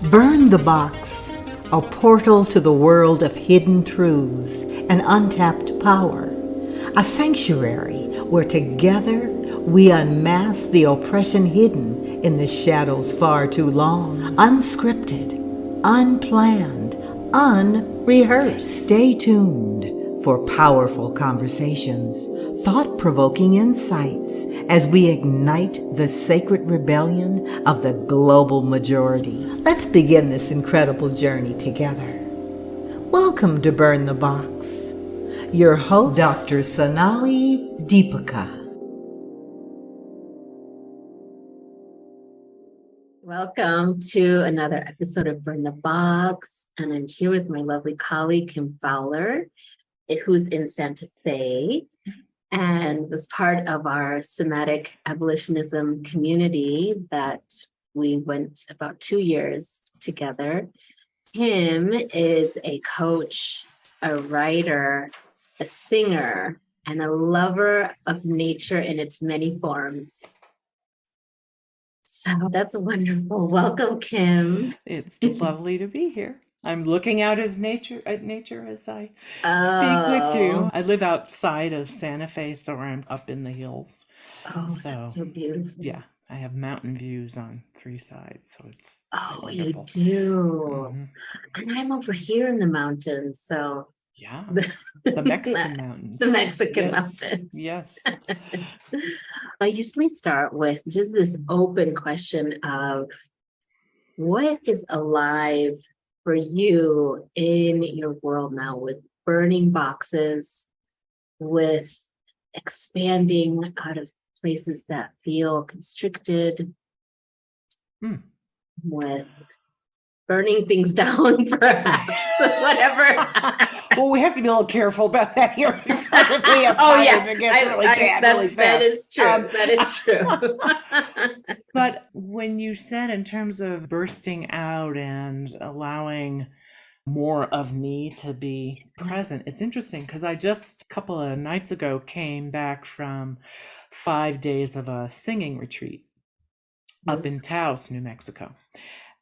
Burn the Box, a portal to the world of hidden truths and untapped power. A sanctuary where together we unmask the oppression hidden in the shadows far too long. Unscripted, unplanned, unrehearsed. Stay tuned for powerful conversations, thought-provoking insights as we ignite the sacred rebellion of the global majority. Let's begin this incredible journey together. Welcome to Burn the Box. Your host, Dr. Sonali Deepika. Welcome to another episode of Burn the Box, and I'm here with my lovely colleague, Kim Fowler, who's in Santa Fe and was part of our Somatic Abolitionism community that we went about 2 years together. Kim is a coach, a writer, a singer, and a lover of nature in its many forms. So that's wonderful. Welcome, Kim. It's lovely to be here. I'm looking out at nature as I speak with you. I live outside of Santa Fe, so I'm up in the hills. Oh, that's so beautiful. Yeah, I have mountain views on 3 sides, so it's wonderful. You do. Mm-hmm. And I'm over here in the mountains, so yeah, the Mexican mountains. The Mexican mountains. Yes. I usually start with just this open question of what is alive for you in your world now, with burning boxes, with expanding out of places that feel constricted, with burning things down, perhaps, whatever. Well, we have to be a little careful about that here, because if we have fires, it gets really bad really fast. That is true. That is true. But when you said in terms of bursting out and allowing more of me to be present, it's interesting because I just a couple of nights ago came back from 5 days of a singing retreat up in Taos, New Mexico.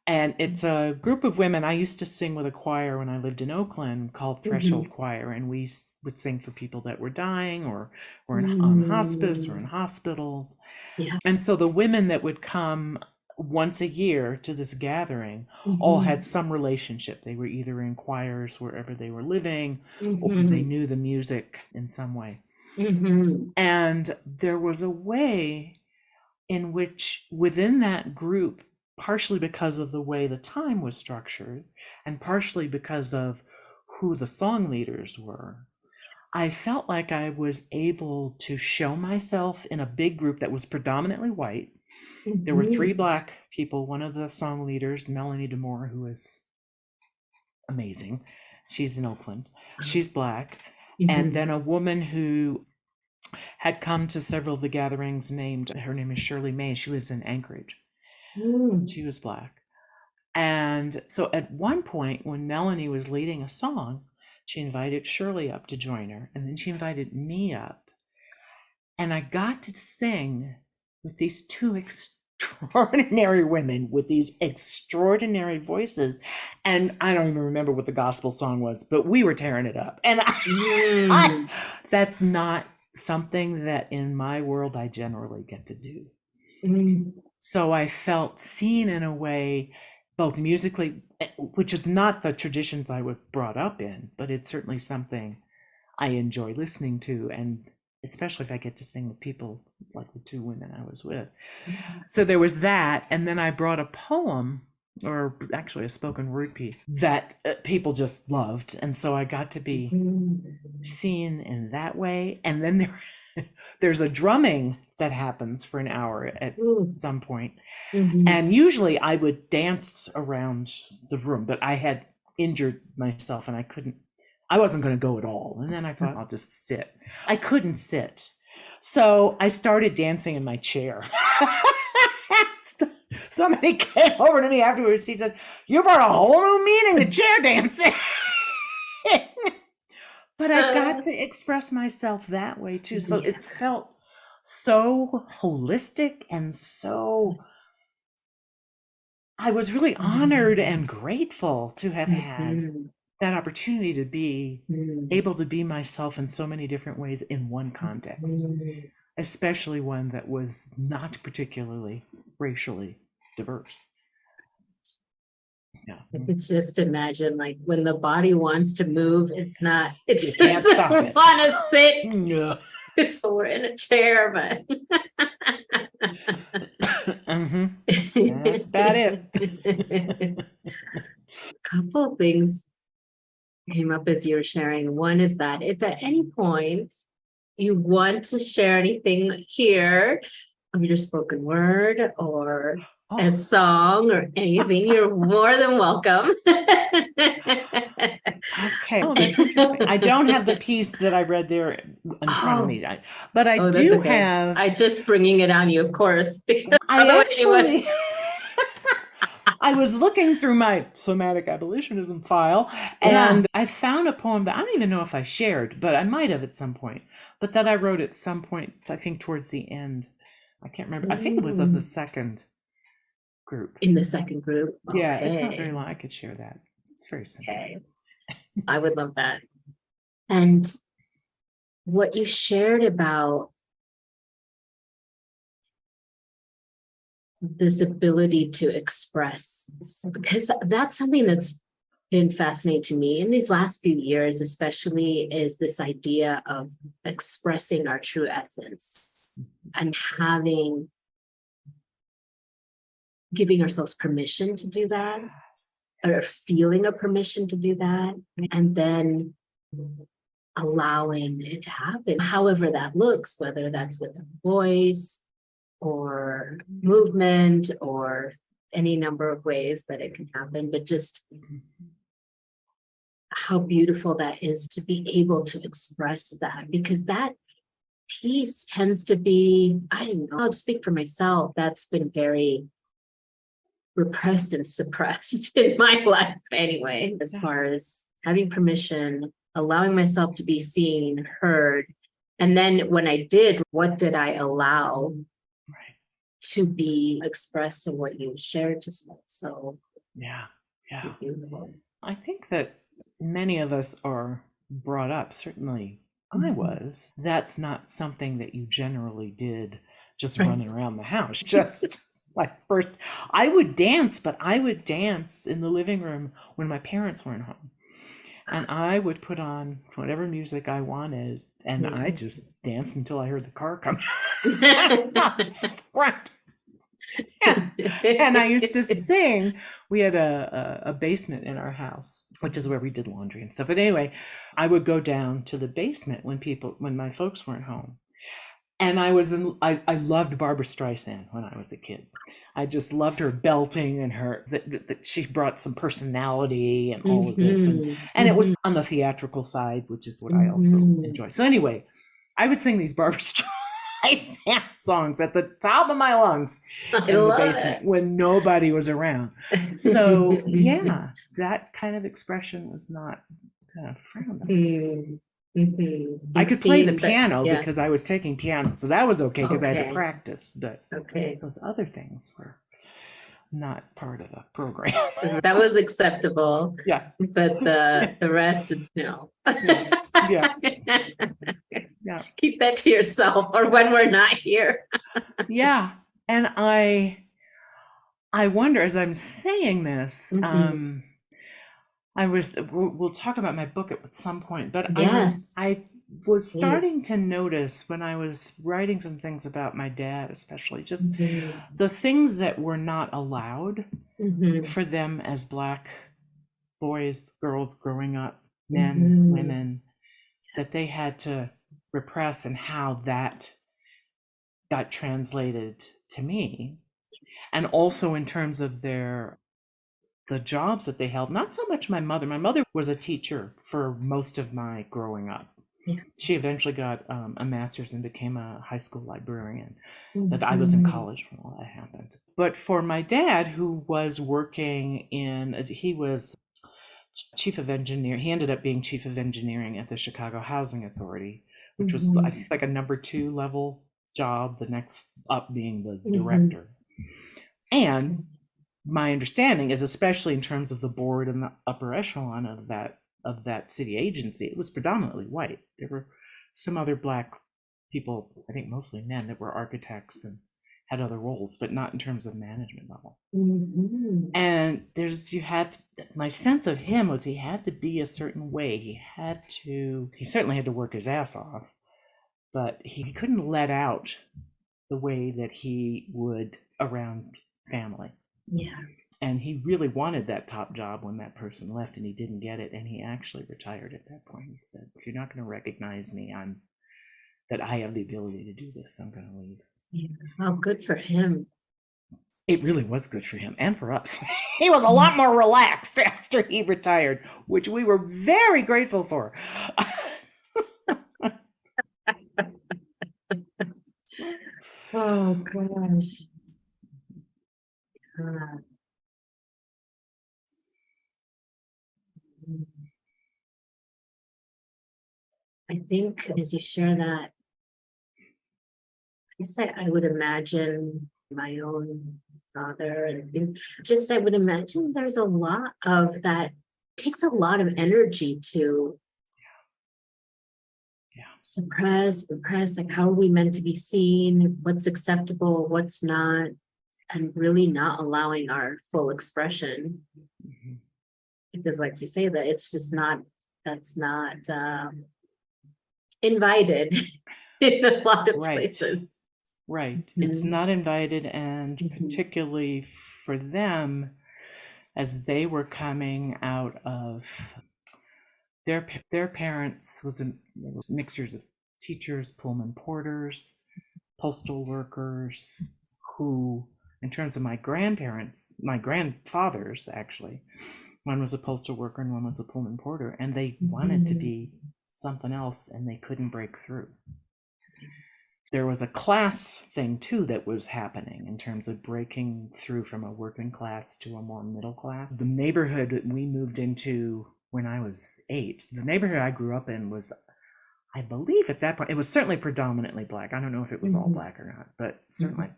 And it's a group of women. I used to sing with a choir when I lived in Oakland called Threshold Choir, and we would sing for people that were dying or were on hospice or in hospitals. Yeah. And so the women that would come once a year to this gathering all had some relationship. They were either in choirs wherever they were living, or they knew the music in some way. And there was a way in which within that group, partially because of the way the time was structured and partially because of who the song leaders were, I felt like I was able to show myself in a big group that was predominantly white. There were 3 Black people. One of the song leaders, Melanie DeMore, who is amazing. She's in Oakland. She's Black. And then a woman who had come to several of the gatherings her name is Shirley May. She lives in Anchorage. She was Black. And so at one point when Melanie was leading a song, she invited Shirley up to join her, and then she invited me up. And I got to sing with these 2 extraordinary women with these extraordinary voices. And I don't even remember what the gospel song was, but we were tearing it up. And that's not something that in my world I generally get to do. So I felt seen in a way, both musically, which is not the traditions I was brought up in, but it's certainly something I enjoy listening to, and especially if I get to sing with people like the 2 women I was with. So there was that, and then I brought a poem, or actually a spoken word piece, that people just loved, and so I got to be seen in that way. And then there's a drumming that happens for an hour at some point. And usually I would dance around the room, but I had injured myself and I wasn't going to go at all. And then I thought, I'll just sit. I couldn't sit. So I started dancing in my chair. Somebody came over to me afterwards. She said, "You brought a whole new meaning to chair dancing." But I got to express myself that way too. So it felt so holistic and so I was really honored and grateful to have had Mhm. that opportunity to be Mhm. able to be myself in so many different ways in one context, Mhm. especially one that was not particularly racially diverse. Yeah. I could just imagine, like, when the body wants to move, it You can't stop doesn't it. want to sit. Yeah. So we're in a chair, but That's about it. couple of things came up as you were sharing. One is that if at any point you want to share anything here of your spoken word or a Oh, song or anything, you're more than welcome. okay. Oh, that's interesting. I don't have the piece that I read there in front of Oh, me, but I oh, that's do okay. I have. just bringing it on you, of course, because I otherwise you would. actually. I was looking through my Somatic Abolitionism file, Yeah. and I found a poem that I don't even know if I shared, but I might have at some point, but that I wrote at some point, I think towards the end. I can't remember. I think it was of the second group. In the second group. Yeah, it's not very Okay. long. I could share that. It's very simple. Okay. I would love that. And what you shared about this ability to express, because that's something that's been fascinating to me in these last few years, especially, is this idea of expressing our true essence and giving ourselves permission to do that, or feeling a permission to do that, and then allowing it to happen, however that looks, whether that's with a voice or movement or any number of ways that it can happen, but just how beautiful that is to be able to express that, because that piece tends to be, I don't know, I'll speak for myself, that's been very repressed and suppressed in my life anyway, as far as having permission, allowing myself to be seen, heard. And then when I did, what did I allow Right. to be expressed in what you shared just now? So Yeah. so Yeah. beautiful. I think that many of us are brought up, certainly I was. That's not something that you generally did just Right. running around the house. Just like first, I would dance, but I would dance in the living room when my parents weren't home. And I would put on whatever music I wanted, and I just danced until I heard the car come out front. And I used to sing. We had a basement in our house, which is where we did laundry and stuff. But anyway, I would go down to the basement when my folks weren't home. And I loved Barbara Streisand when I was a kid. I just loved her belting and that she brought some personality and all of this. And it was on the theatrical side, which is what I also enjoy. So anyway, I would sing these Barbara Streisand songs at the top of my lungs in the basement when nobody was around. So yeah, that kind of expression was not kind of frowned on. I could play the piano because I was taking piano, so that was okay because I had to practice. But those other things were not part of the program. That was acceptable. Yeah. But the rest, it's no. Yeah. Yeah. Keep that to yourself, or when we're not here. Yeah. And I wonder, as I'm saying this, we'll talk about my book at some point, but Yes. I was starting to notice when I was writing some things about my dad, especially just the things that were not allowed for them as Black boys, girls growing up, men, women, that they had to repress, and how that got translated to me. And also in terms of the jobs that they held. Not so much my mother. My mother was a teacher for most of my growing up. Yeah. She eventually got a master's and became a high school librarian. But I was in college when all that happened. But for my dad, who was working he was chief of engineer. He ended up being chief of engineering at the Chicago Housing Authority, which was I think like a number 2 level job, the next up being the director. And my understanding is, especially in terms of the board and the upper echelon of that city agency, it was predominantly white. There were some other Black people, I think mostly men, that were architects and had other roles, but not in terms of management level. Mhm. And my sense of him was he had to be a certain way. He certainly had to work his ass off, but he couldn't let out the way that he would around family. Yeah. And he really wanted that top job when that person left, and he didn't get it. And he actually retired at that point. He said, if you're not going to recognize me, that I have the ability to do this, I'm going to leave. Yeah. How good for him. It really was good for him and for us. He was a lot more relaxed after he retired, which we were very grateful for. Oh gosh. I think as you share that, I guess I would imagine my own father, and just I would imagine there's a lot of that, takes a lot of energy to suppress, repress, like how are we meant to be seen, what's acceptable, what's not, and really not allowing our full expression. Mm-hmm. Because like you say, that it's just not, that's not invited in a lot of places. Right. Mm-hmm. It's not invited, and particularly for them, as they were coming out of their parents was mixtures of teachers, Pullman porters, postal workers, who, in terms of my grandfathers, actually, one was a postal worker and one was a Pullman porter, and they wanted to be something else and they couldn't break through. There was a class thing too that was happening in terms of breaking through from a working class to a more middle class. The neighborhood that we moved into when I was 8, the neighborhood I grew up in was, I believe at that point, it was certainly predominantly Black. I don't know if it was all Black or not, but certainly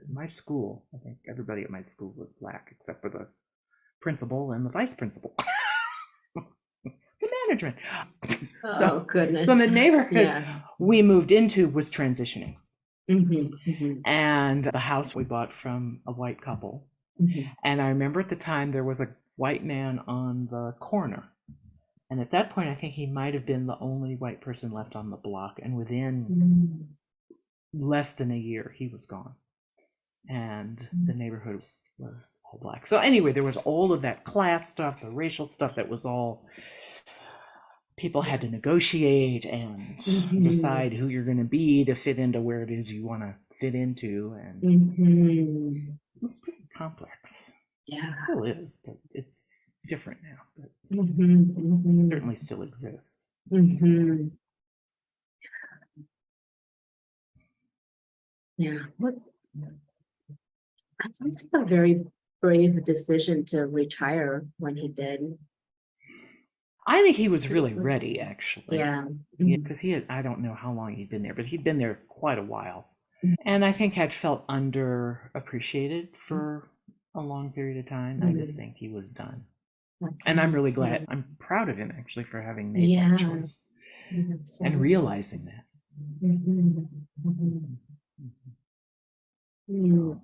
my school, I think everybody at my school was Black except for the principal and the vice principal. The management. Oh, goodness. So the neighborhood we moved into was transitioning. And the house we bought from a white couple. And I remember at the time there was a white man on the corner. And at that point, I think he might have been the only white person left on the block. And within less than a year, he was gone. And the neighborhood was all Black. So anyway, there was all of that class stuff, the racial stuff that was all, people had to negotiate and decide who you're going to be to fit into where it is you want to fit into. And it was pretty complex. Yeah. It still is, but it's different now. But it certainly still exists. Yeah. That sounds like a very brave decision to retire when he did. I think he was really ready, actually. Yeah. Because I don't know how long he'd been there, but he'd been there quite a while. And I think had felt underappreciated for a long period of time. I just think he was done. And I'm really glad, I'm proud of him actually for having made that choice and realizing that. So,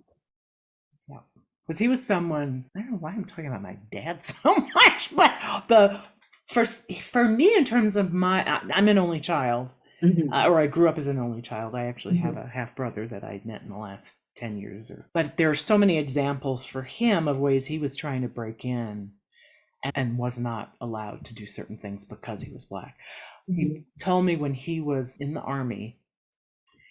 yeah. Because he was someone, I don't know why I'm talking about my dad so much, but for me, in terms of I'm an only child, or I grew up as an only child. I actually have a half brother that I'd met in the last 10 years. But there are so many examples for him of ways he was trying to break in and was not allowed to do certain things because he was Black. He told me when he was in the Army,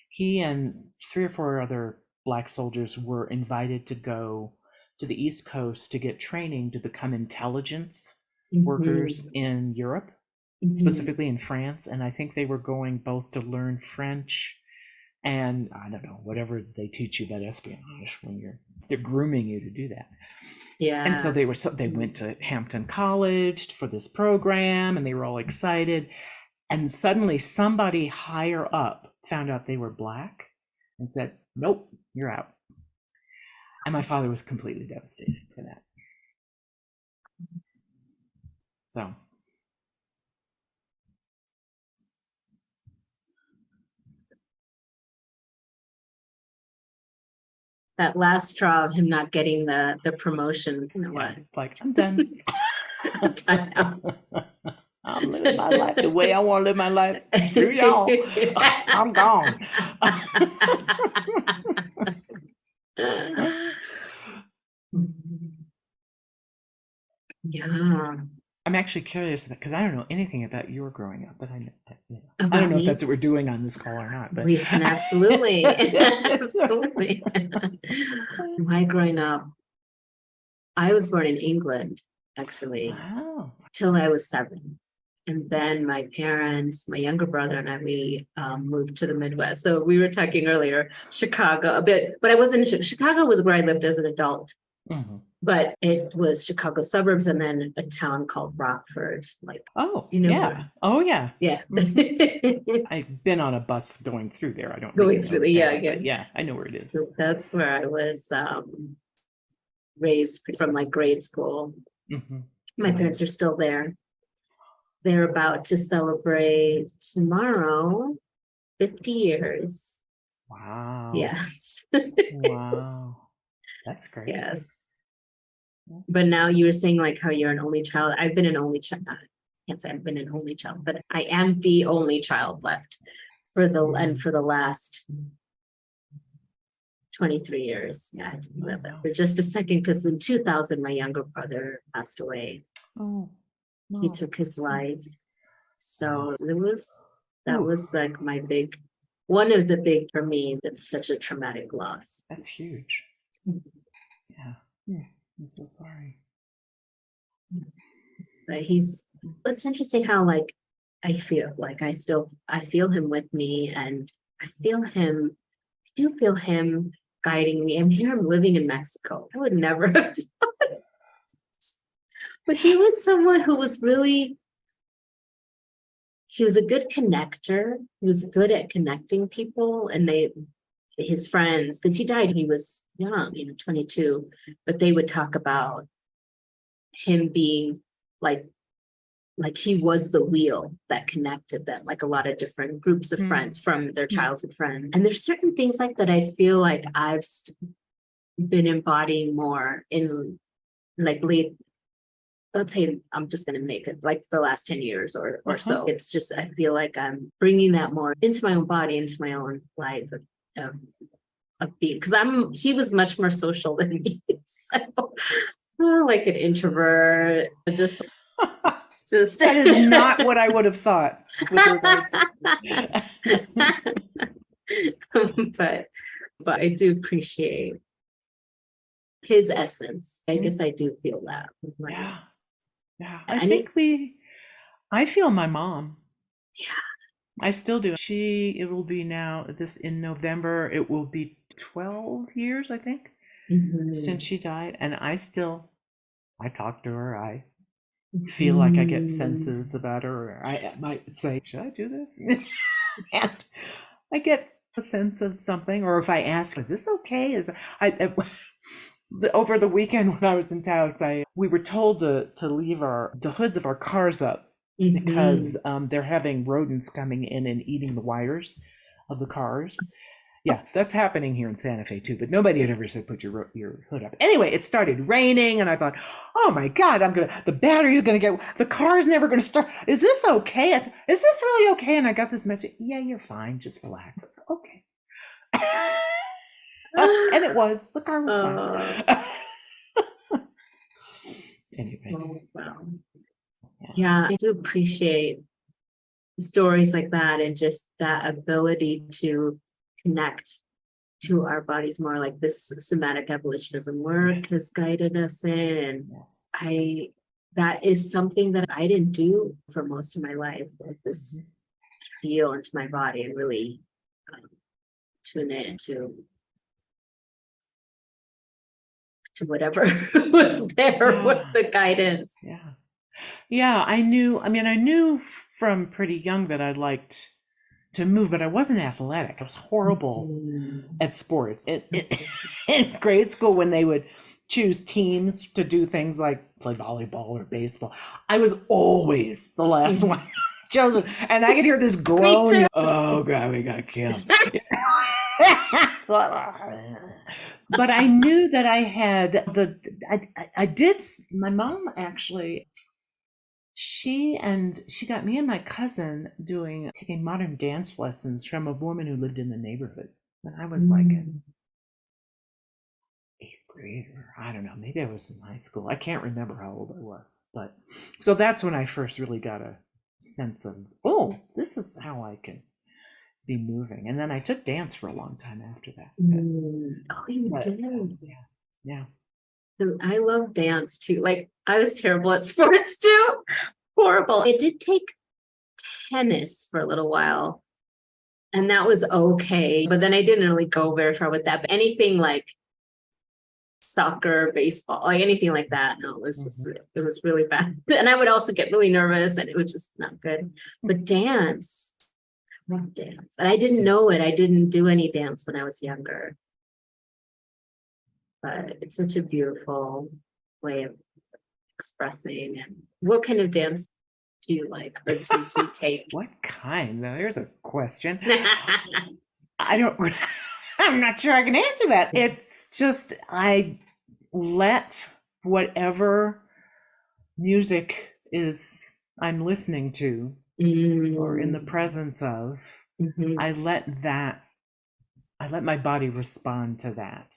he and 3 or 4 other Black soldiers were invited to go to the East Coast to get training to become intelligence workers in Europe, specifically in France. And I think they were going both to learn French and, I don't know, whatever they teach you about espionage when they're grooming you to do that. Yeah. And so they went to Hampton College for this program, and they were all excited. And suddenly somebody higher up found out they were Black and said, nope, you're out. And my father was completely devastated for that. So. That last straw of him not getting the promotions, you know what? Like, I'm done. I'm living my life the way I want to live my life. Screw y'all. I'm gone. Yeah. I'm actually curious because I don't know anything about your growing up, but I don't About know if me? that's what we're doing on this call or not. But We can absolutely, absolutely. My growing up, I was born in England, actually, Wow. till I was 7. And then my parents, my younger brother and I, we moved to the Midwest. So we were talking earlier, Chicago a bit, but I wasn't in Chicago was where I lived as an adult. Mhm. But it was Chicago suburbs and then a town called Rockford. Like, Oh, you know, yeah. Oh, yeah. yeah. I've been on a bus going through there. I don't Going really know through the the, town, but yeah, I know where it is. So that's where I was raised from like grade school. Mhm. My parents are still there. They're about to celebrate tomorrow 50 years. Wow. Yes. Wow. That's great. Yes. But now you were saying like how you're an only child. I've been an only child. I can't say I've been an only child, but I am the only child left for the last 23 years. Yeah, I had to live it for just a second because in 2000 my younger brother passed away. Oh. He took his life. So that was like one of the big for me, that's such a traumatic loss. That's huge. Yeah. I'm so sorry. But it's interesting how like I feel like I feel him with me and I do feel him guiding me. And here I'm living in Mexico. I would never have thought. But he was someone who was really, he was a good connector. He was good at connecting people and his friends, because he died, he was young, 22, but they would talk about him being like he was the wheel that connected them, like a lot of different groups of friends from their childhood friends. And there's certain things like that I feel like I've been embodying more in like let's say I'm just going to make it like the last 10 years or so. It's just, I feel like I'm bringing that more into my own body, into my own life of being, because he was much more social than me. So like an introvert, just that is not what I would have thought. But I do appreciate his essence. I guess I do feel that. Yeah. I feel my mom. Yeah. I still do. It will be now in November, it will be 12 years, I think, since she died. And I talk to her. I feel like I get senses about her. I might say, should I do this? And I get a sense of something. Or if I ask, is this okay? Over the weekend when I was in Taos, we were told to leave the hoods of our cars up because they're having rodents coming in and eating the wires of the cars. Yeah, that's happening here in Santa Fe too, but nobody had ever said put your hood up. Anyway, it started raining and I thought, oh my God, the battery's the car's never gonna start. Is this okay? Is this really okay? And I got this message, yeah, you're fine, just relax. I said, okay. And it was, the car was fine. Anyway. Oh, wow. Yeah, I do appreciate stories like that and just that ability to connect to our bodies more, like this somatic abolitionism work has guided us in. And that is something that I didn't do for most of my life, like this feel into my body and really tune in to whatever was there with the guidance. Yeah, I knew from pretty young that I liked to move, but I wasn't athletic. I was horrible at sports. In grade school, when they would choose teams to do things like play volleyball or baseball, I was always the last one chosen. And I could hear this groan. Oh, God, we got Kim. But I knew that I had I did, my mom actually, she got me and my cousin taking modern dance lessons from a woman who lived in the neighborhood when I was like in 8th grade, or I don't know, maybe I was in high school. I can't remember how old I was, but so that's when I first really got a sense of, oh, this is how I can be moving. And then I took dance for a long time after that. Oh, you did? Yeah. And I love dance too. Like, I was terrible at sports too. Horrible. I did take tennis for a little while, and that was okay. But then I didn't really go very far with that. But anything like soccer, baseball, like anything like that, no, it was just, it was really bad. And I would also get really nervous, and it was just not good. But dance, I love dance. And I didn't know it. I didn't do any dance when I was younger. But it's such a beautiful way of expressing. And what kind of dance do you like, or did you take? What kind? Now, there's a question. I'm not sure I can answer that. It's just, I let whatever music I'm listening to or in the presence of, I let my body respond to that.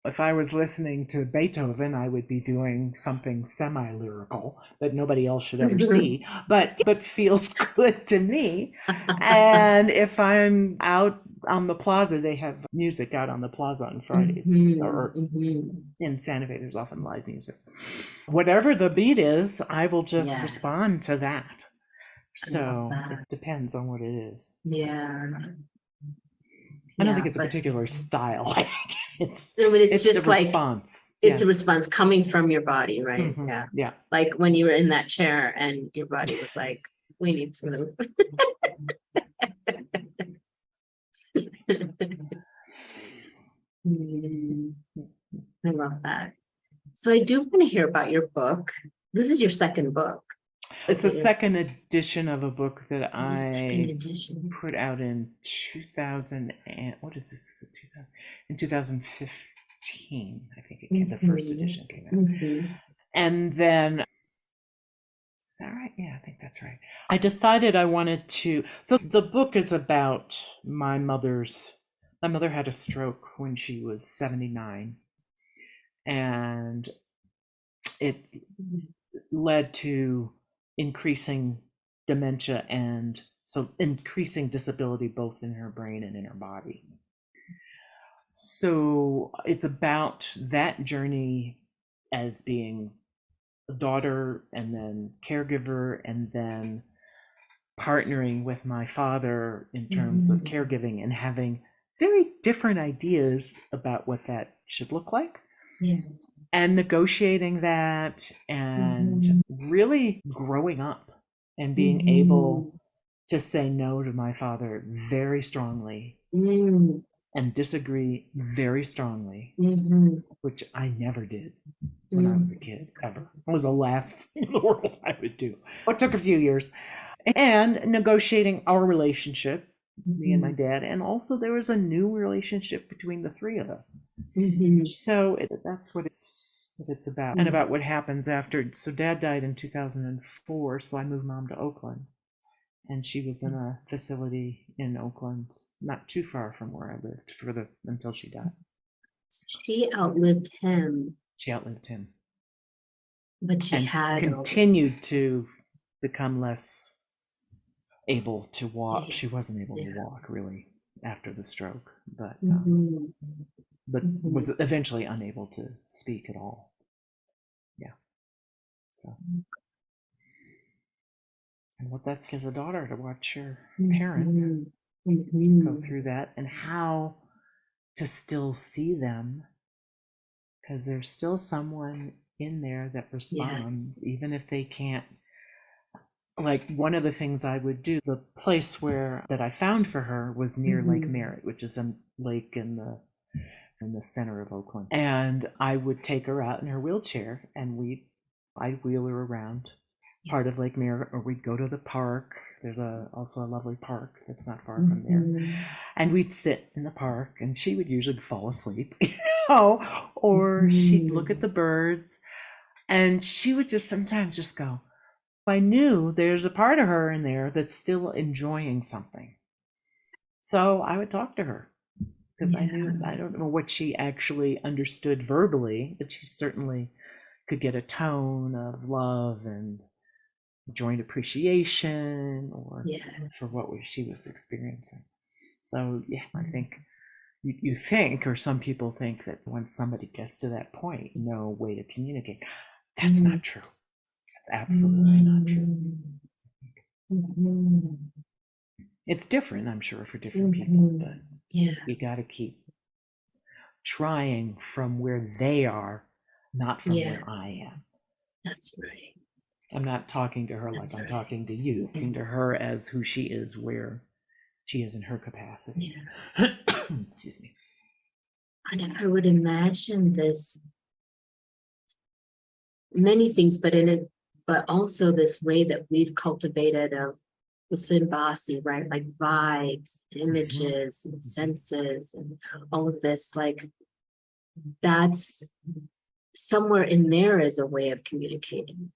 If I was listening to Beethoven, I would be doing something semi-lyrical that nobody else should ever see, but feels good to me. And if I'm out on the plaza, they have music out on the plaza on Fridays, or in Santa Fe, there's often live music. Whatever the beat is, I will just respond to that. So it depends on what it is. Yeah. I don't think it's a particular style. I think it's a just like response. It's a response coming from your body, right? Yeah. Like when you were in that chair and your body was like, we need to move. I love that. So I do want to hear about your book. This is your second book. It's a second edition of a book that I put out in 2000 and what is this? This is 2000 in 2015. I think it came. The first edition came out, and then is that right? Yeah, I think that's right. I decided I wanted to. So the book is about my mother had a stroke when she was 79, and it led to increasing dementia, and so increasing disability both in her brain and in her body. So it's about that journey as being a daughter and then caregiver, and then partnering with my father in terms of caregiving and having very different ideas about what that should look like. And negotiating that, and really growing up and being able to say no to my father very strongly and disagree very strongly, which I never did when I was a kid, ever. It was the last thing in the world I would do. It took a few years. And negotiating our relationship, me and my dad, and also there was a new relationship between the three of us. So that's what it's about, and about what happens after. So Dad died in 2004, so I moved Mom to Oakland, and she was in a facility in Oakland, not too far from where I lived, until she died. She outlived him. She outlived him, but she had continued to become less able to walk. She wasn't able to walk really after the stroke, but was eventually unable to speak at all. Yeah. So, and what that's as a daughter, to watch your parent go through that, and how to still see them, because there's still someone in there that responds, even if they can't like one of the things I would do, the place where that I found for her was near Lake Merritt, which is a lake in the center of Oakland. And I would take her out in her wheelchair and I'd wheel her around part of Lake Merritt, or we'd go to the park. There's also a lovely park that's not far from there. And we'd sit in the park and she would usually fall asleep, or she'd look at the birds, and she would just sometimes just go, I knew there's a part of her in there that's still enjoying something. So I would talk to her because I knew, I don't know what she actually understood verbally, but she certainly could get a tone of love and joint appreciation or for what she was experiencing. So yeah, I think you think, or some people think, that once somebody gets to that point, no way to communicate. That's not true. That's absolutely not true. It's different, I'm sure, for different people, but we got to keep trying from where they are, not from where I am. That's right. I'm not talking to her like I'm talking to you, talking to her as who she is, where she is in her capacity. Excuse me. And I would imagine this, many things, but also this way that we've cultivated of the Simbasi, right? Like vibes, images, and senses, and all of this, like that's somewhere in there is a way of communicating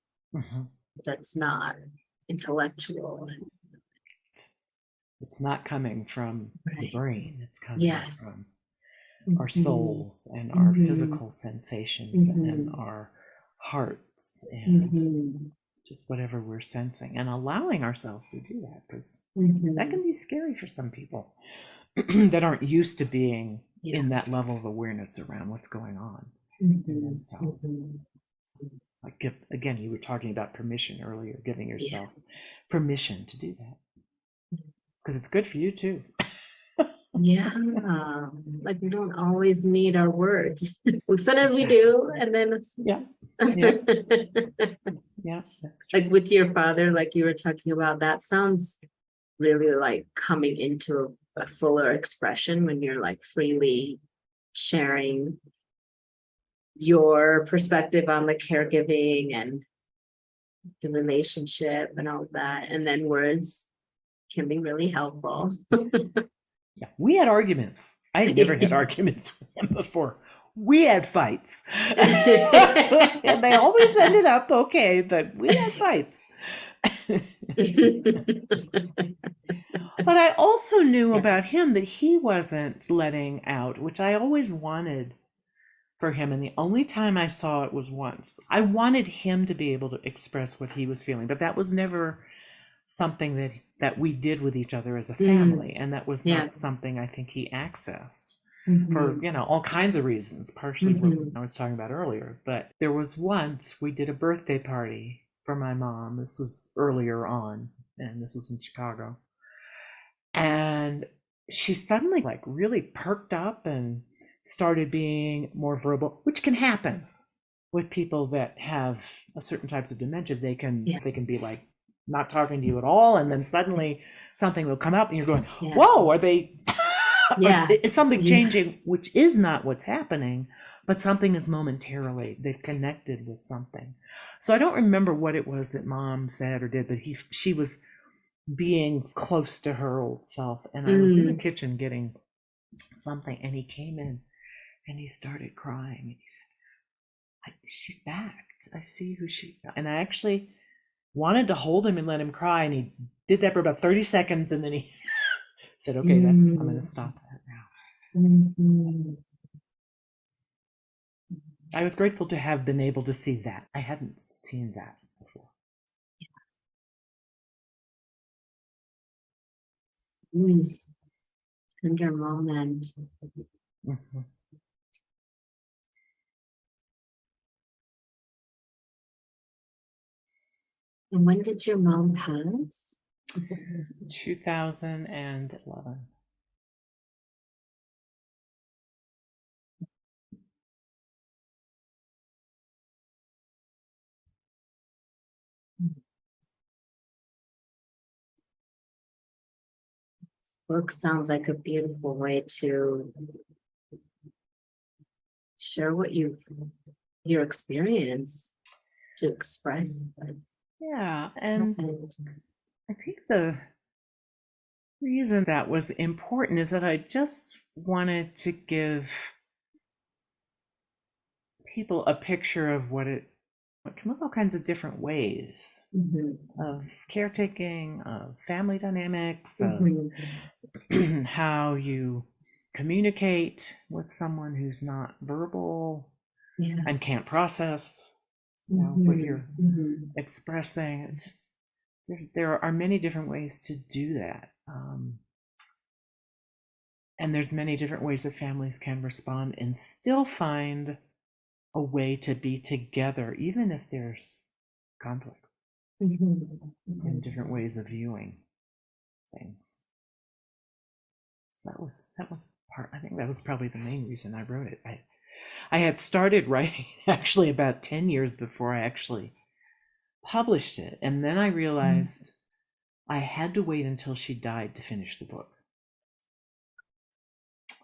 that's not intellectual. It's not coming from the brain, it's coming from our souls and our physical sensations and our hearts and just whatever we're sensing, and allowing ourselves to do that, because that can be scary for some people that aren't used to being in that level of awareness around what's going on in themselves. Like, again, you were talking about permission earlier, giving yourself permission to do that, because it's good for you too. Like we don't always need our words. Sometimes we do, and then that's true. like with your father, like you were talking about, that sounds really like coming into a fuller expression when you're like freely sharing your perspective on the caregiving and the relationship and all of that, and then words can be really helpful. We had arguments. I had never had arguments with him before. We had fights. And they always ended up okay, but we had fights. But I also knew about him that he wasn't letting out, which I always wanted for him. And the only time I saw it was once. I wanted him to be able to express what he was feeling, but that was never something that we did with each other as a family. And that was not something I think he accessed for, all kinds of reasons, partially what I was talking about earlier. But there was once we did a birthday party for my mom. This was earlier on, and this was in Chicago. And she suddenly like really perked up and started being more verbal, which can happen with people that have a certain types of dementia. They can be like not talking to you at all, and then suddenly something will come up and you're going, whoa, are they it's something changing, which is not what's happening, but something is momentarily, they've connected with something. So I don't remember what it was that Mom said or did, but she was being close to her old self, and I was in the kitchen getting something, and he came in and he started crying, and he said, she's back, I see who she, and I actually wanted to hold him and let him cry, and he did that for about 30 seconds, and then he said, okay, I'm going to stop that now. I was grateful to have been able to see that. I hadn't seen that before. Tender moment. And when did your mom pass? 2011. book sounds like a beautiful way to share what your experience, to express. Yeah, and I think the reason that was important is that I just wanted to give people a picture of what can look all kinds of different ways of caretaking, of family dynamics, of how you communicate with someone who's not verbal and can't process what you're expressing. It's just there are many different ways to do that, and there's many different ways that families can respond and still find a way to be together, even if there's conflict and different ways of viewing things. So that was part. I think that was probably the main reason I wrote it. I had started writing actually about 10 years before I actually published it, and then I realized I had to wait until she died to finish the book.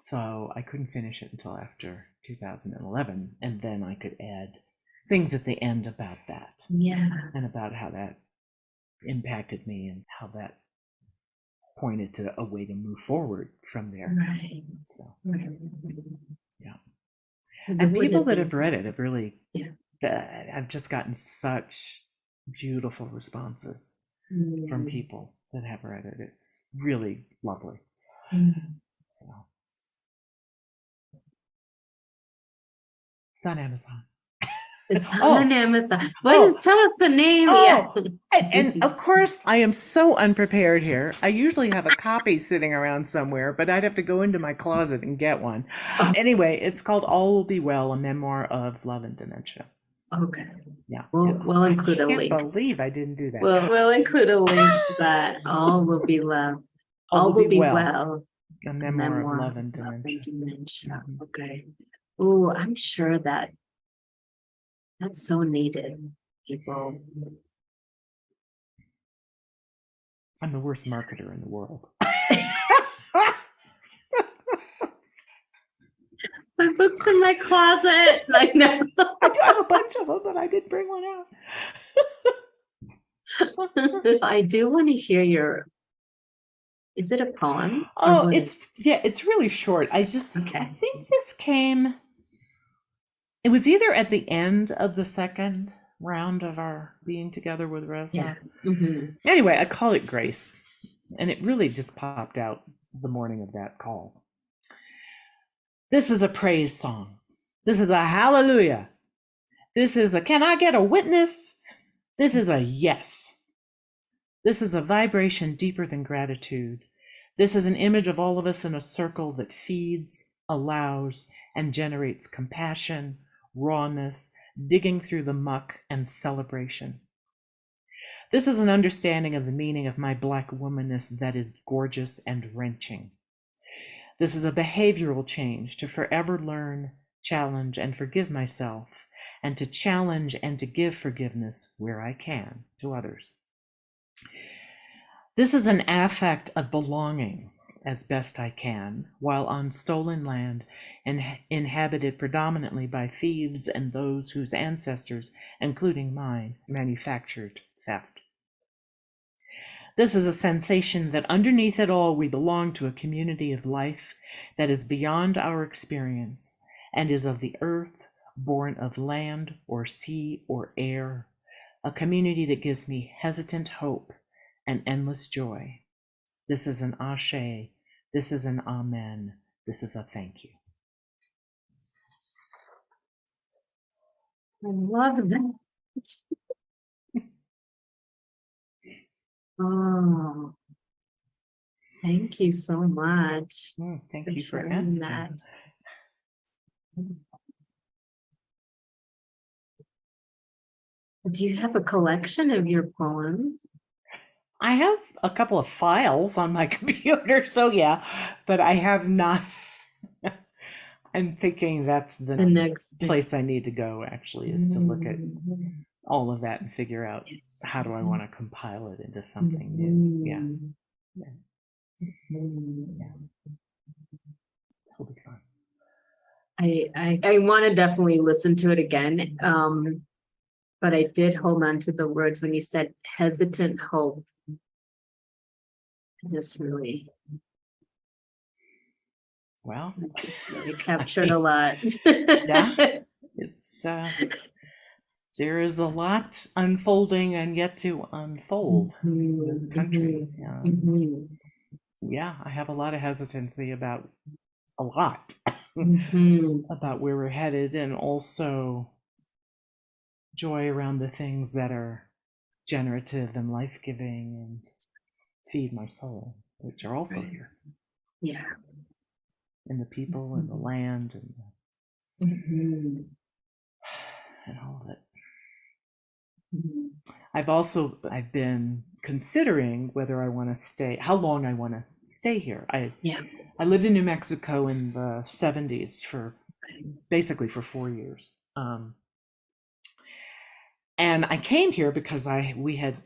So I couldn't finish it until after 2011, and then I could add things at the end about that. And about how that impacted me and how that pointed to a way to move forward from there. Right. So, yeah. And And people that have read it have really, I've just gotten such beautiful responses from people that have read it. It's really lovely. So, it's on Amazon. It's on Amazon. Please tell us the name. And of course, I am so unprepared here. I usually have a copy sitting around somewhere, but I'd have to go into my closet and get one. Anyway, it's called All Will Be Well, a memoir of love and dementia. Okay. Yeah. We'll include a link. I can't believe I didn't do that. We'll include a link to that. All will be well. All will be well. A memoir of love and dementia. Okay. Oh, I'm sure that's so needed, people. I'm the worst marketer in the world. My book's in my closet. Like, no. I do have a bunch of them, but I didn't bring one out. I do want to hear is it a poem? Oh, it's really short. I think this it was either at the end of the second round of our being together with Resma. Anyway, I call it Grace, and it really just popped out the morning of that call. This is a praise song. This is a hallelujah. This is a can I get a witness? This is a yes. This is a vibration deeper than gratitude. This is an image of all of us in a circle that feeds, allows, and generates compassion, rawness, digging through the muck, and celebration. This is an understanding of the meaning of my Black womanness that is gorgeous and wrenching. This is a behavioral change to forever learn, challenge, and forgive myself, and to challenge and to give forgiveness where I can to others. This is an affect of belonging as best I can, while on stolen land and inhabited predominantly by thieves and those whose ancestors, including mine, manufactured theft. This is a sensation that underneath it all, we belong to a community of life that is beyond our experience and is of the earth, born of land or sea or air, a community that gives me hesitant hope and endless joy. This is an ashe, this is an amen, this is a thank you. I love that. Oh, thank you so much. Thank you for asking. That. Do you have a collection of your poems? I have a couple of files on my computer, so yeah, but I have not. I'm thinking that's the next place I need to go, actually, is to look at all of that and figure out how do I want to compile it into something new. Yeah. Yeah. It'll be fun. I want to definitely listen to it again. But I did hold on to the words when you said hesitant hope. Just really, Well, just really captured a lot. Yeah, it's there is a lot unfolding and yet to unfold in this country. Yeah, I have a lot of hesitancy about a lot about where we're headed, and also joy around the things that are generative and life-giving and feed my soul, which are also here. Yeah. And the people and the land and and all of it. I've been considering whether I want to stay, how long I want to stay here. I lived in New Mexico in the 70s basically for 4 years. And I came here because we had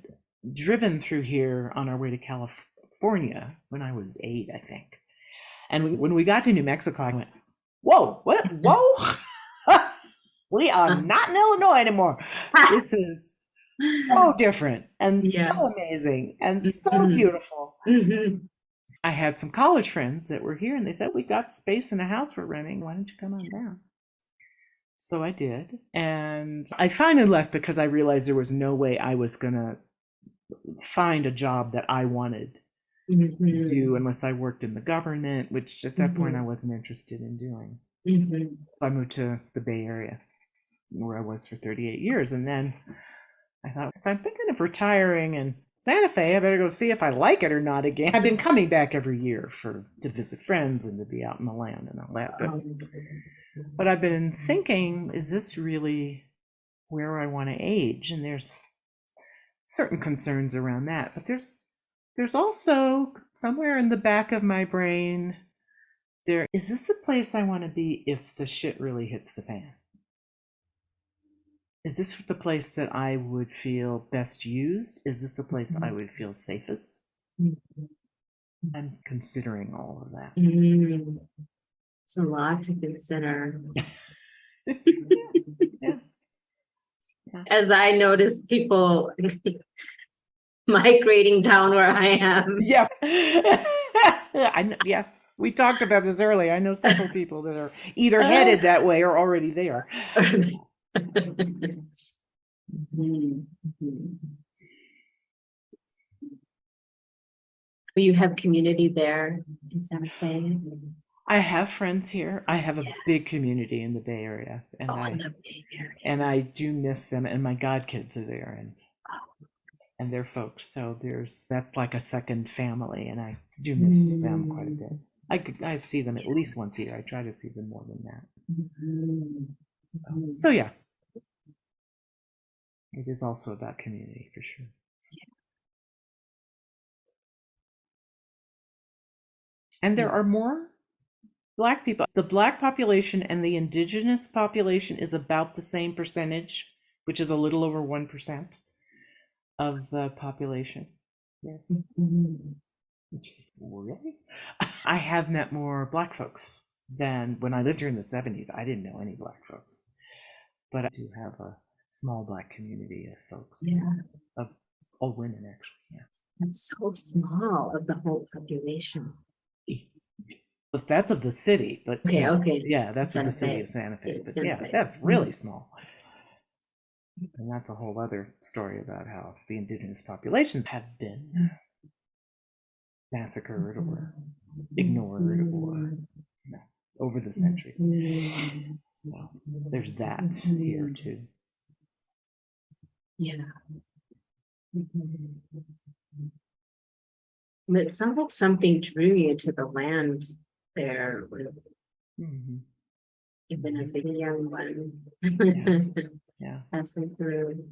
driven through here on our way to California when I was 8, I think. And when we got to New Mexico, I went, whoa, what? Whoa! We are not in Illinois anymore. This is so different and so amazing and so beautiful. I had some college friends that were here and they said, we got space in a house we're renting. Why don't you come on down? So I did. And I finally left because I realized there was no way I was going to find a job that I wanted to do unless I worked in the government, which at that point I wasn't interested in doing. I moved to the Bay Area, where I was for 38 years. And then I thought, if I'm thinking of retiring in Santa Fe, I better go see if I like it or not again. I've been coming back every year to visit friends and to be out in the land and all that. But I've been thinking, is this really where I want to age? And there's certain concerns around that. But there's also somewhere in the back of my brain, is this a place I want to be if the shit really hits the fan? Is this the place that I would feel best used? Is this the place I would feel safest? I'm considering all of that. It's a lot to consider. Yeah. As I notice people migrating down where I am. Yeah. Yes, we talked about this earlier. I know several people that are either headed that way or already there. You have community there in Santa Fe? I have friends here. I have a big community in the Bay Area, and and I do miss them. And my godkids are there, and their folks. So that's like a second family, and I do miss them quite a bit. I see them at least once a year. I try to see them more than that. So yeah, it is also about community for sure. And there are more Black people. The Black population and the Indigenous population is about the same percentage, which is a little over 1% of the population. Yeah. Which is really? I have met more Black folks than when I lived here in the 70s. I didn't know any Black folks. But I do have a small Black community of folks. Of old women, actually. Yeah. That's so small of the whole population. That's of the city, but okay. Yeah, that's of the city of Santa Fe. But yeah, that's really small. And that's a whole other story about how the indigenous populations have been massacred or ignored or over the centuries. So there's that here too. Yeah. But it sounds like something drew you to the land there, even as a young one. Passing through.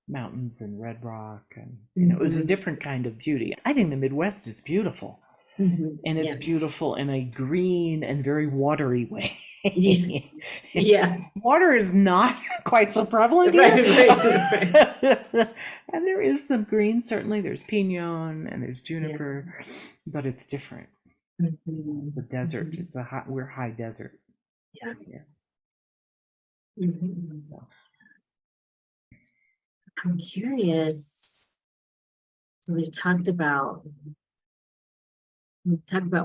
Mountains and red rock, and it was a different kind of beauty. I think the Midwest is beautiful. And it's beautiful in a green and very watery way. Water is not quite so prevalent here. And there is some green, certainly. There's pinon and there's Yeah. juniper, but it's different. Mhm. It's a desert. It's a hot, we're high desert. Yeah. here. Mhm. So I'm curious. So we talked about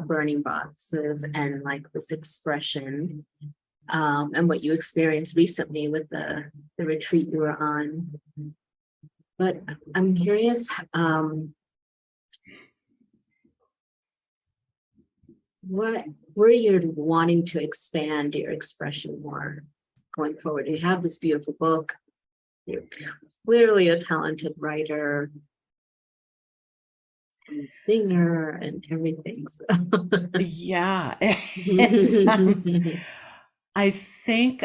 burning boxes and like this expression, and what you experienced recently with the retreat you were on. But I'm curious, where you're wanting to expand your expression more going forward. You have this beautiful book. You're clearly a talented writer and singer and everything. So. yeah, it's, I think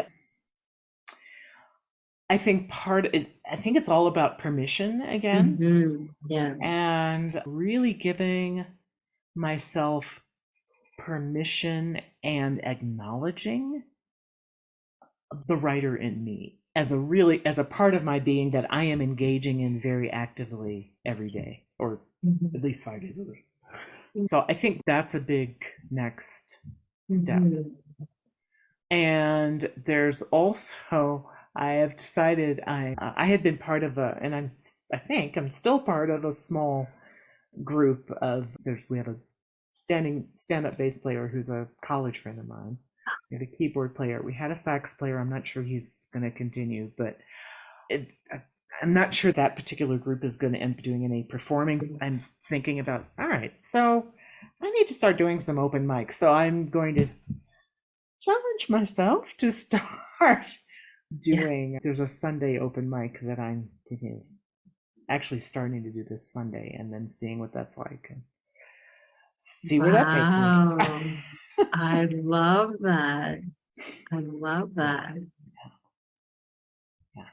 I think I think it's all about permission again, Yeah. and really giving myself permission and acknowledging the writer in me as a part of my being that I am engaging in very actively every day, or at least 5 days a week. So I think that's a big next step. And there's also, I have decided I had been part of I think I'm still part of a small group of we have a stand-up bass player who's a college friend of mine. We had a keyboard player. We had a sax player. I'm not sure he's going to continue, but I'm not sure that particular group is going to end up doing any performing. I'm thinking about, all right, so I need to start doing some open mics. So I'm going to challenge myself to start doing. Yes. There's a Sunday open mic that I'm thinking of actually starting to do this Sunday, and then seeing what that's like and see where that takes me. I love that. I love that. Yeah.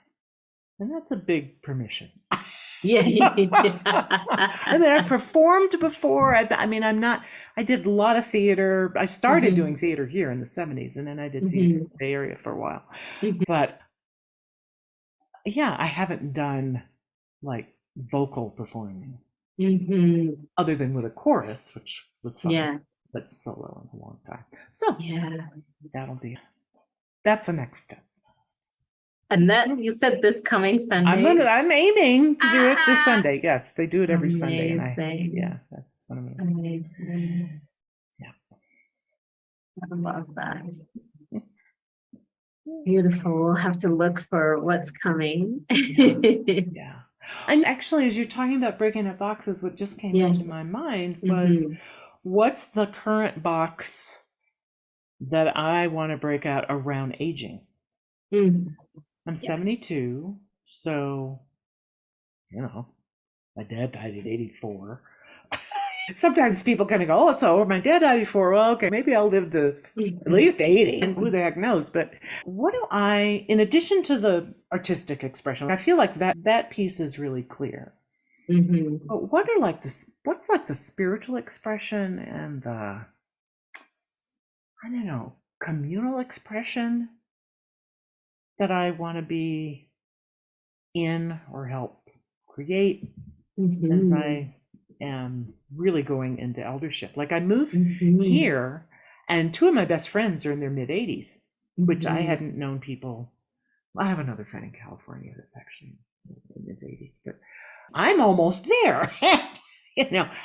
And that's a big permission. Yeah. And then I've performed before. I did a lot of theater. I started doing theater here in the 70s, and then I did theater in the Bay Area for a while. But yeah, I haven't done like vocal performing other than with a chorus, which was fun. Yeah. But solo in a long time. So yeah, that's the next step. And that you said this coming Sunday. I'm aiming to do it this Sunday. Yes, they do it every Sunday, and that's one of my amazing. Yeah, I love that. Beautiful. We'll have to look for what's coming. Yeah. And actually, as you're talking about breaking up boxes, what just came into my mind was, what's the current box that I want to break out around aging? I'm 72, so, my dad died at 84. Sometimes people kind of go, oh, so my dad died at 84. Well, okay, maybe I'll live to at least 80. And who the heck knows? But what do in addition to the artistic expression, I feel like that piece is really clear. But what's like the spiritual expression and the, communal expression that I want to be in or help create as I am really going into eldership. Like I moved here, and 2 of my best friends are in their mid 80s, which I hadn't known people. I have another friend in California that's actually in his 80s, but I'm almost there.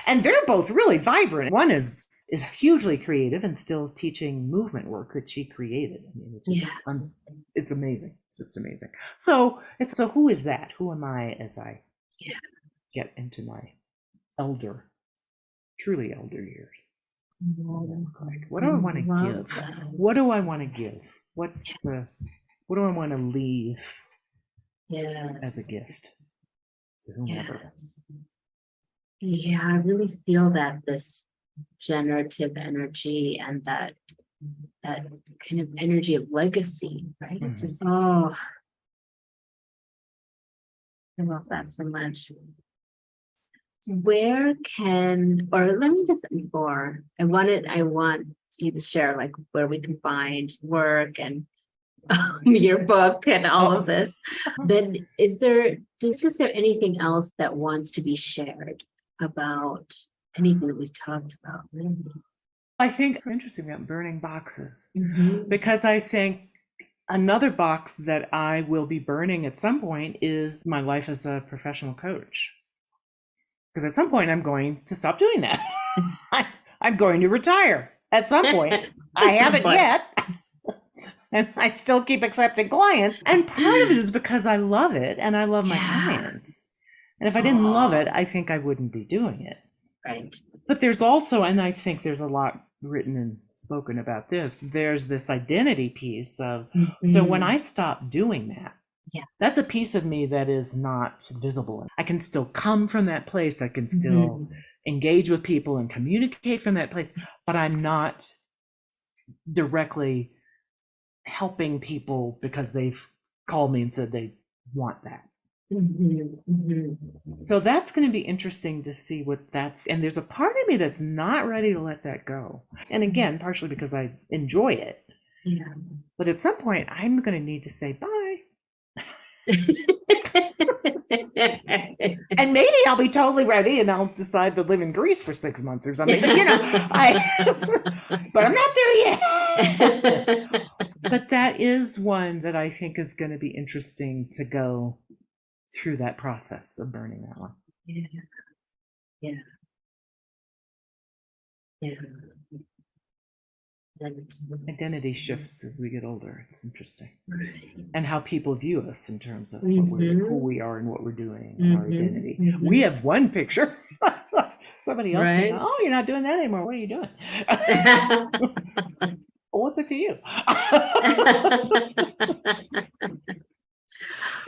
And they're both really vibrant. One is hugely creative and still teaching movement work that she created. It's amazing. It's just amazing. So who is that? Who am I as I get into my truly elder years? What do I want to give? What do I want to give? What do I want to leave as a gift to whomever? Yeah, I really feel that this generative energy and that kind of energy of legacy, right? Just I love that so much. Where or let me just before I want you to share like where we can find work and your book and all Oh. of this, then is there anything else that wants to be shared about anything that we've talked about? I think it's interesting about burning boxes, Mhm. because I think another box that I will be burning at some point is my life as a professional coach. Because at some point I'm going to stop doing that. I'm going to retire at some point. I haven't yet. And I still keep accepting clients. And part of it is because I love it and I love my clients. And if I didn't love it, I think I wouldn't be doing it. Right. But there's also, and I think there's a lot written and spoken about this, there's this identity piece of, so when I stop doing that, that's a piece of me that is not visible. I can still come from that place. I can still engage with people and communicate from that place, but I'm not directly helping people because they've called me and said they want that. So that's going to be interesting to see what that's, and there's a part of me that's not ready to let that go. And again, partially because I enjoy it. Yeah. But at some point, I'm going to need to say bye. And maybe I'll be totally ready and I'll decide to live in Greece for 6 months or something. But, but I'm not there yet. But that is one that I think is going to be interesting to go through that process of burning that one. Identity shifts as we get older. It's interesting. And how people view us in terms of who we are and what we're doing, and our identity. We have one picture. Somebody else can go, oh, you're not doing that anymore. What are you doing? Well, what's it to you?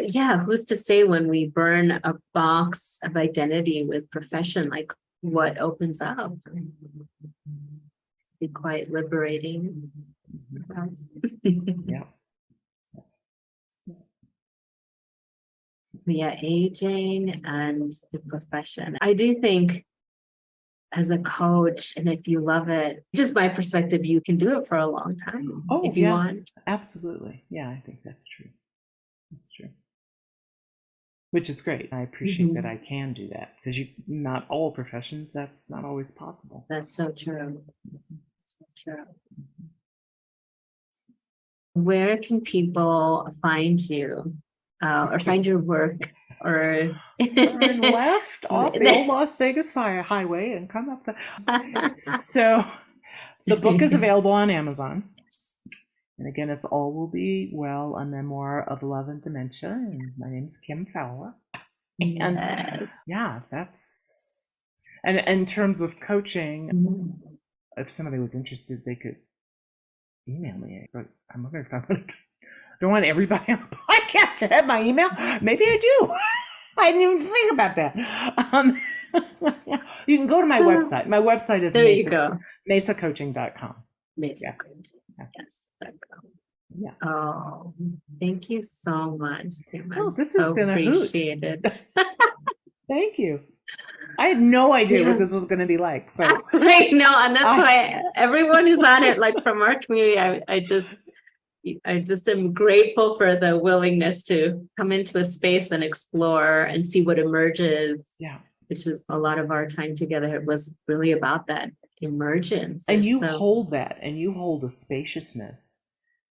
Yeah, who's to say when we burn a box of identity with profession, like what opens up? Be quite liberating. Yeah. Yeah, aging and the profession. I do think as a coach, and if you love it, just my perspective, you can do it for a long time if you want. Absolutely. Yeah, I think that's true. That's true. Which is great. I appreciate that I can do that, because not all professions, that's not always possible. That's so true. So true. Where can people find you or find your work? Or turn left off the old Las Vegas highway and come up the. So the book is available on Amazon. And again, it's All Will Be Well, a memoir of love and dementia. And my name is Kim Fowler. And yeah, that's, and in terms of coaching, if somebody was interested, they could email me. But I'm wondering if I don't want everybody on the podcast to have my email. Maybe I do. I didn't even think about that. You can go to my website. My website is mesacoaching.com. Mesa Coaching. Yes.com. Yeah. Oh, thank you so much. Oh, this has been a hoot. Thank you. I had no idea what this was going to be like. So right, no, and that's why everyone who's on it, like from our community, I just am grateful for the willingness to come into a space and explore and see what emerges. Yeah. Which is a lot of our time together. It was really about that emergence. And you hold that, and you hold a spaciousness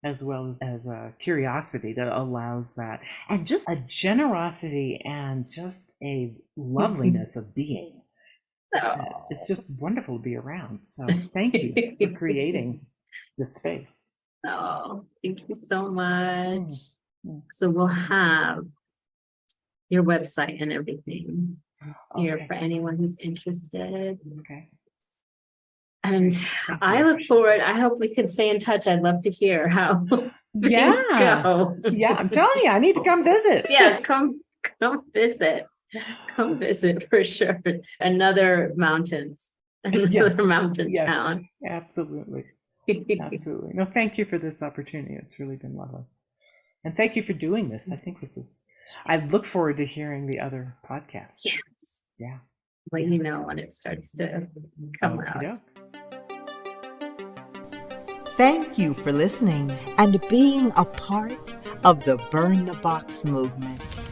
as well as a curiosity that allows that, and just a generosity and just a loveliness of being. It's just wonderful to be around. So thank you for creating this space. Oh, thank you so much. So we'll have your website and everything here for anyone who's interested. Okay. And I look forward. I hope we could stay in touch. I'd love to hear how things go. Yeah, I'm telling you, I need to come visit. Yeah, come visit. Come visit for sure. Another mountain town. Absolutely. Absolutely. No, thank you for this opportunity. It's really been lovely. And thank you for doing this. I think I look forward to hearing the other podcasts. Yes. Yeah. Let you know when it starts to come out. Thank you for listening and being a part of the Burn the Box movement.